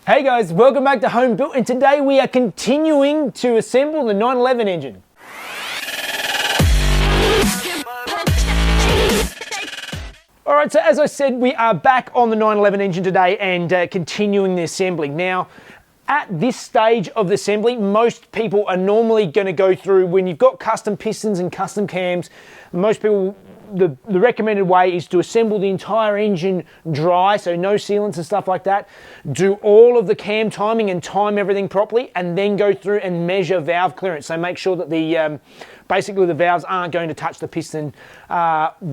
Hey guys, welcome back to Home Built, and today we are continuing to assemble the 911 engine. Alright, so as I said, we are back on the 911 engine today and continuing the assembly. Now, at this stage of the assembly, most people are normally going to go through, when you've got custom pistons and custom cams, most people, the recommended way is to assemble the entire engine dry, so no sealants and stuff like that. Do all of the cam timing and time everything properly, and then go through and measure valve clearance. So make sure that the basically the valves aren't going to touch the piston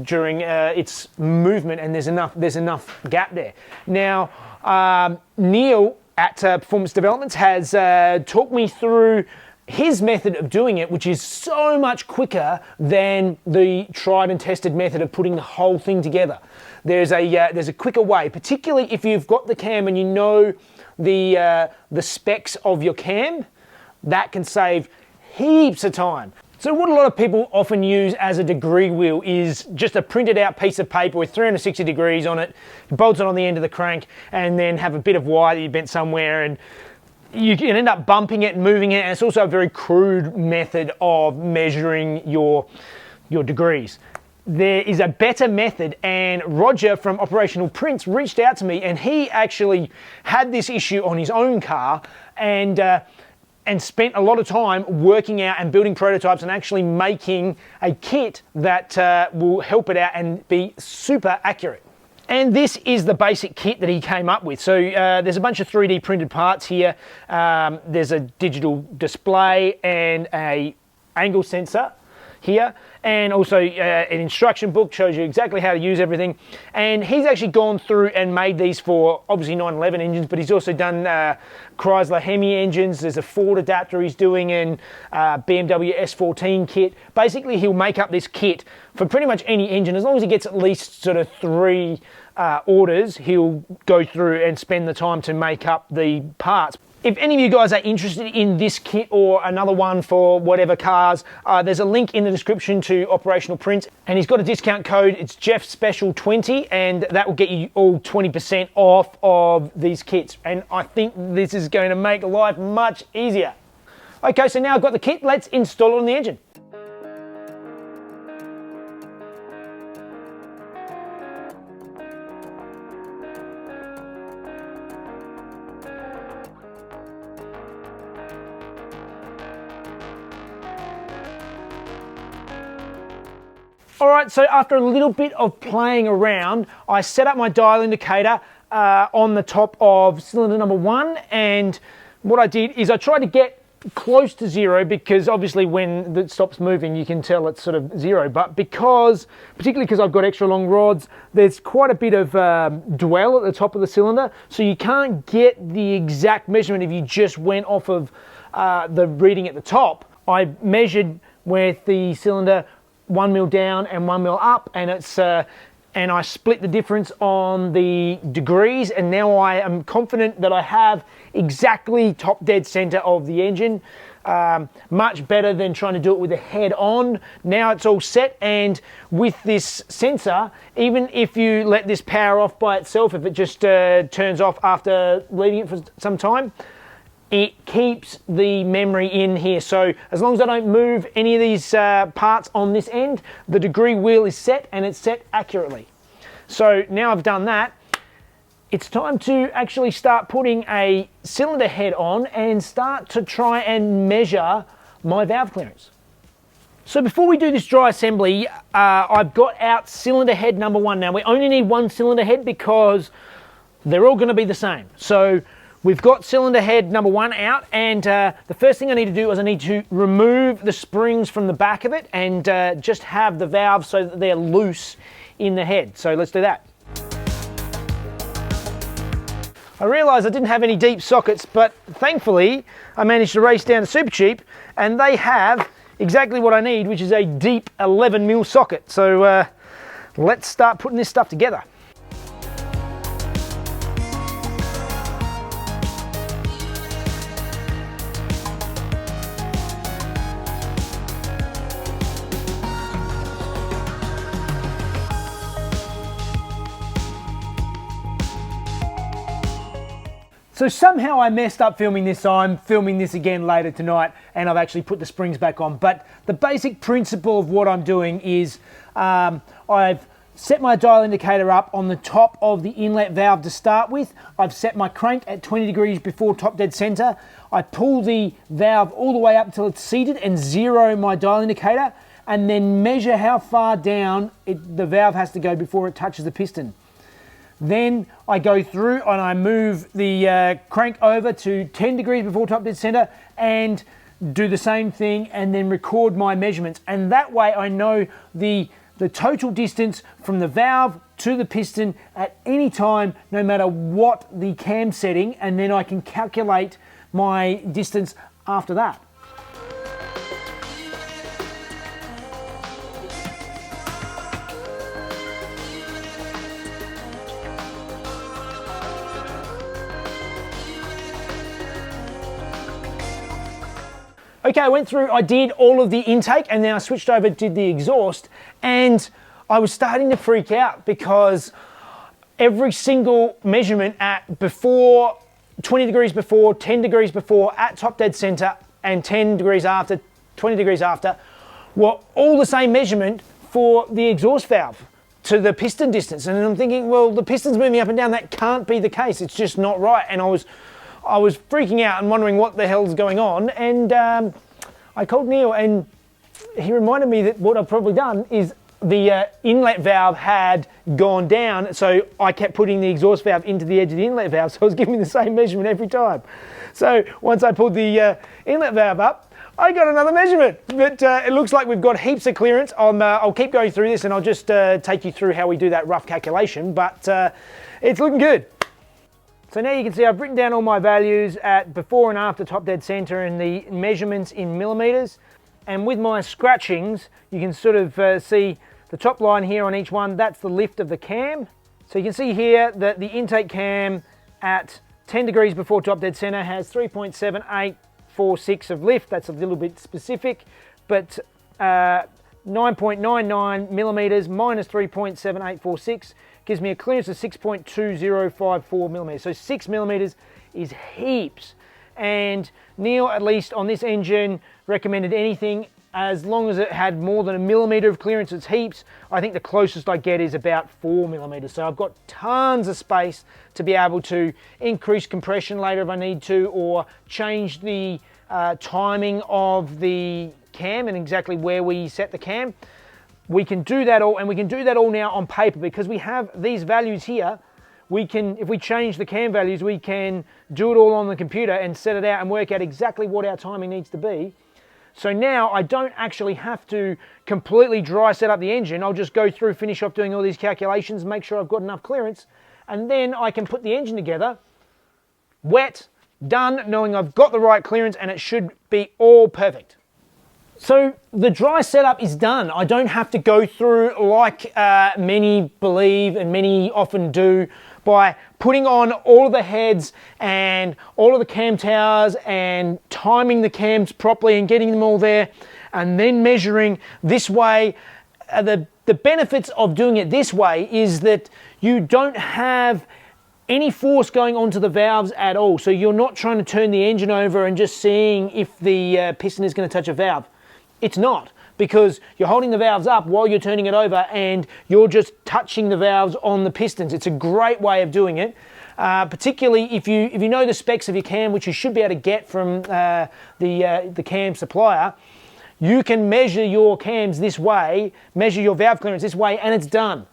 during its movement, and there's enough gap there. Now, Neil at Performance Developments has talked me through his method of doing it, which is so much quicker than the tried and tested method of putting the whole thing together. There's a quicker way, particularly if you've got the cam and you know the specs of your cam. That can save heaps of time. So what a lot of people often use as a degree wheel is just a printed out piece of paper with 360 degrees on it, bolts it on the end of the crank, and then have a bit of wire that you bent somewhere, and you can end up bumping it and moving it. And it's also a very crude method of measuring your degrees. There is a better method, and Roger from Operational Prints reached out to me, and he actually had this issue on his own car and spent a lot of time working out and building prototypes and actually making a kit that will help it out and be super accurate. And this is the basic kit that he came up with. So there's a bunch of 3D printed parts here. There's a digital display and an angle sensor here, and also an instruction book shows you exactly how to use everything. And he's actually gone through and made these for obviously 911 engines, but he's also done Chrysler Hemi engines. There's a Ford adapter he's doing, and BMW S14 kit. Basically, he'll make up this kit for pretty much any engine. As long as he gets at least sort of 3 orders, he'll go through and spend the time to make up the parts. If any of you guys are interested in this kit or another one for whatever cars, there's a link in the description to Operational Prints, and he's got a discount code. It's Jeff Special 20, and that will get you all 20% off of these kits. And I think this is going to make life much easier. Okay, so now I've got the kit, let's install it on the engine. Alright, so after a little bit of playing around, I set up my dial indicator on the top of cylinder number 1, and what I did is I tried to get close to 0, because obviously when it stops moving you can tell it's sort of 0, but particularly because I've got extra long rods, there's quite a bit of dwell at the top of the cylinder, so you can't get the exact measurement if you just went off of the reading at the top. I measured with the cylinder 1 mil down and 1 mil up, and I split the difference on the degrees, and now I am confident that I have exactly top dead center of the engine. Much better than trying to do it with the head on. Now it's all set, and with this sensor, even if you let this power off by itself, if it just turns off after leaving it for some time, it keeps the memory in here. So as long as I don't move any of these parts on this end, the degree wheel is set, and it's set accurately. So now I've done that, it's time to actually start putting a cylinder head on and start to try and measure my valve clearance. So before we do this dry assembly, I've got out cylinder head number 1. Now we only need 1 cylinder head because they're all going to be the same. So we've got cylinder head number 1 out, and the first thing I need to do is I need to remove the springs from the back of it and just have the valves so that they're loose in the head. So let's do that. I realised I didn't have any deep sockets, but thankfully I managed to race down to Supercheap, and they have exactly what I need, which is a deep 11mm socket. So let's start putting this stuff together. So somehow I messed up filming this, so I'm filming this again later tonight, and I've actually put the springs back on. But the basic principle of what I'm doing is I've set my dial indicator up on the top of the inlet valve to start with. I've set my crank at 20 degrees before top dead center. I pull the valve all the way up until it's seated and zero my dial indicator, and then measure how far down the valve has to go before it touches the piston. Then I go through and I move the crank over to 10 degrees before top dead center and do the same thing, and then record my measurements. And that way I know the total distance from the valve to the piston at any time, no matter what the cam setting, and then I can calculate my distance after that. Okay, I went through, I did all of the intake, and then I switched over, did the exhaust, and I was starting to freak out because every single measurement at before, 20 degrees before, 10 degrees before, at top dead center, and 10 degrees after, 20 degrees after, were all the same measurement for the exhaust valve to the piston distance. And I'm thinking, well, the piston's moving up and down, that can't be the case, it's just not right. And I was freaking out and wondering what the hell's going on, and I called Neil, and he reminded me that what I've probably done is the inlet valve had gone down, so I kept putting the exhaust valve into the edge of the inlet valve, so it was giving me the same measurement every time. So once I pulled the inlet valve up, I got another measurement, but it looks like we've got heaps of clearance. I'll keep going through this, and I'll just take you through how we do that rough calculation, but it's looking good. So now you can see I've written down all my values at before and after top dead center and the measurements in millimeters. And with my scratchings, you can sort of see the top line here on each one, that's the lift of the cam. So you can see here that the intake cam at 10 degrees before top dead center has 3.7846 of lift. That's a little bit specific, but 9.99 millimeters minus 3.7846 gives me a clearance of 6.2054 millimeters. So 6 millimeters is heaps. And Neil, at least on this engine, recommended anything as long as it had more than a millimeter of clearance, it's heaps. I think the closest I get is about 4 millimeters. So I've got tons of space to be able to increase compression later if I need to, or change the timing of the cam and exactly where we set the cam. We can do that all, and we can do that all now on paper because we have these values here. We can, if we change the cam values, we can do it all on the computer and set it out and work out exactly what our timing needs to be. So now I don't actually have to completely dry set up the engine. I'll just go through, finish off doing all these calculations, make sure I've got enough clearance, and then I can put the engine together, wet, done, knowing I've got the right clearance, and it should be all perfect. So the dry setup is done. I don't have to go through, like many believe and many often do, by putting on all of the heads and all of the cam towers and timing the cams properly and getting them all there and then measuring this way. The benefits of doing it this way is that you don't have any force going onto the valves at all. So you're not trying to turn the engine over and just seeing if the piston is going to touch a valve. It's not, because you're holding the valves up while you're turning it over and you're just touching the valves on the pistons. It's a great way of doing it, particularly if you know the specs of your cam, which you should be able to get from the cam supplier. You can measure your cams this way, measure your valve clearance this way, and it's done.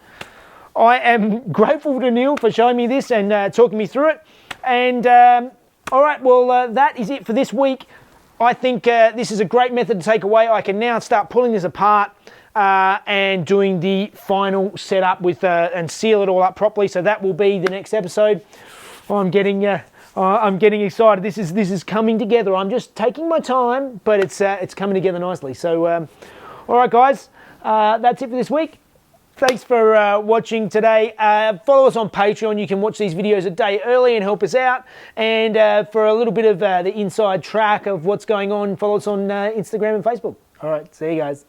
I am grateful to Neil for showing me this and talking me through it. And all right, well, that is it for this week. I think this is a great method to take away. I can now start pulling this apart and doing the final setup with and seal it all up properly. So that will be the next episode. I'm getting excited. This is coming together. I'm just taking my time, but it's coming together nicely. So all right, guys, that's it for this week. Thanks for watching today. Follow us on Patreon. You can watch these videos a day early and help us out. And for a little bit of the inside track of what's going on, follow us on Instagram and Facebook. All right, see you guys.